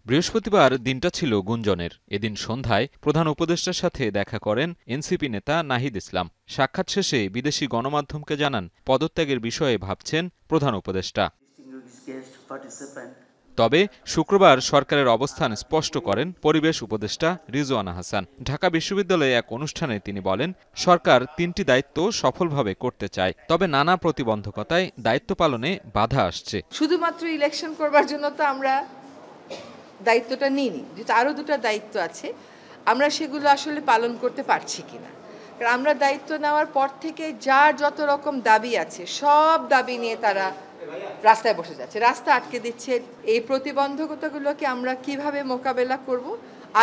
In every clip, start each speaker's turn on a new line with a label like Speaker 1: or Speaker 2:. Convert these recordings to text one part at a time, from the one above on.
Speaker 1: বৃহস্পতিবার দিনটা ছিল গুঞ্জনের। এদিন সন্ধ্যায় প্রধান উপদেষ্টার সাথে দেখা করেন এনসিপি নেতা নাহিদ ইসলাম। সাক্ষাৎ শেষে বিদেশি গণমাধ্যমকে জানান, পদত্যাগের বিষয়ে ভাবছেন প্রধান উপদেষ্টা। তবে শুক্রবার সরকারের অবস্থান স্পষ্ট করেন পরিবেশ উপদেষ্টা রিজওয়ানা হাসান। ঢাকা বিশ্ববিদ্যালয়ে এক অনুষ্ঠানে তিনি বলেন, সরকার ৩টি দায়িত্ব সফলভাবে করতে চায়, তবে নানা প্রতিবন্ধকতায় দায়িত্ব পালনে বাধা আসছে।
Speaker 2: শুধুমাত্র ইলেকশন করবার জন্য তো আমরা দায়িত্বটা নিইনি, যেহেতু আরও দুটো দায়িত্ব আছে, আমরা সেগুলো আসলে পালন করতে পারছি কিনা। কারণ আমরা দায়িত্ব নেওয়ার পর থেকে যার যত রকম দাবি আছে সব দাবি নিয়ে তারা রাস্তায় বসে যাচ্ছে, রাস্তা আটকে দিচ্ছে। এই প্রতিবন্ধকতাগুলোকে আমরা কিভাবে মোকাবেলা করব,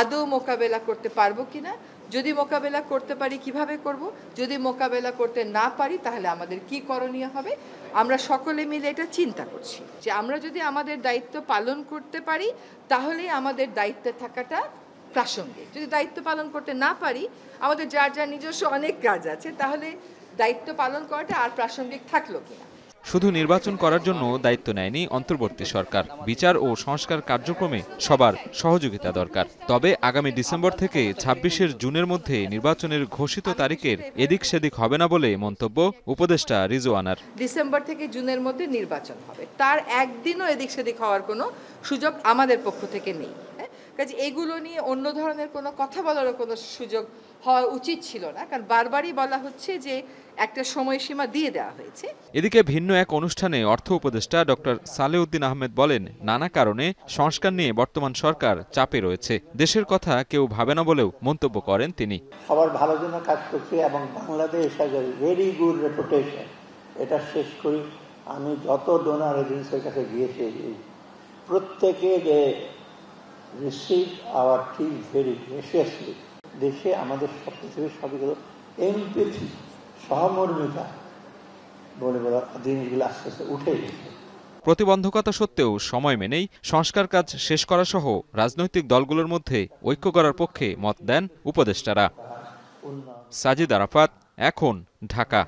Speaker 2: আদৌ মোকাবেলা করতে পারবো কিনা, যদি মোকাবেলা করতে পারি কিভাবে করব, যদি মোকাবেলা করতে না পারি তাহলে আমাদের কি করণীয় হবে, আমরা সকলে মিলে এটা চিন্তা করছি যে আমরা যদি আমাদের দায়িত্ব পালন করতে পারি তাহলেই আমাদের দায়িত্বে থাকাটা প্রাসঙ্গিক। যদি দায়িত্ব পালন করতে না পারি, আমাদের যার যার নিজস্ব অনেক কাজ আছে, তাহলে দায়িত্ব পালন করাটা আর প্রাসঙ্গিক থাকলো কিনা।
Speaker 1: শুধু নির্বাচন করার জন্য দায়িত্ব নেয়নি অন্তর্বর্তী সরকার। বিচার ও সংস্কার কার্যক্রমে সবার সহযোগিতা দরকার। তবে আগামী ডিসেম্বর থেকে ২৬ জুনের মধ্যে নির্বাচনের ঘোষিত তারিখের এদিক সেদিক হবে না বলে মন্তব্য উপদেষ্টা রিজওয়ানার।
Speaker 2: ডিসেম্বর থেকে জুনের মধ্যে নির্বাচন হবে, তার একদিনও এদিক সেদিক হওয়ার কোনো সুযোগ আমাদের পক্ষ থেকে নেই। কাজে এগুলো নিয়ে অন্য ধরনের কোনো কথা বলারও কোনো সুযোগ হওয়া উচিত ছিল না, কারণ বারবারই বলা হচ্ছে যে একটা সময়সীমা দিয়ে দেওয়া হয়েছে।
Speaker 1: এদিকে ভিন্ন এক অনুষ্ঠানে অর্থ উপদেষ্টা ডক্টর সালেউদ্দিন আহমেদ বলেন, নানা কারণে সংস্কার নিয়ে বর্তমান সরকার চাপে রয়েছে, দেশের কথা কেউ ভাবে না বলেও মন্তব্য করেন তিনি।
Speaker 3: সবার ভালোর জন্য কাজ করছে এবং Bangladesh has a very good reputation. এটা শেষ করি, আমি যত ডোনার এজেন্সির কাছে গিয়েছি প্রত্যেকে যে receive hour thing very graciously. দেশে আমাদের সবকিছু সবগুলো এমপ্যাথি, সহমর্মিতা বলে বলা জিনিসগুলো আস্তে আস্তে উঠে গেছে।
Speaker 1: প্রতিবন্ধকতা সত্ত্বেও সময় মেনেই সংস্কার কাজ শেষ করা সহ রাজনৈতিক দলগুলোর মধ্যে ঐক্য করার পক্ষে মত দেন উপদেষ্টারা। সাজিদ আরাফাত, এখন, ঢাকা।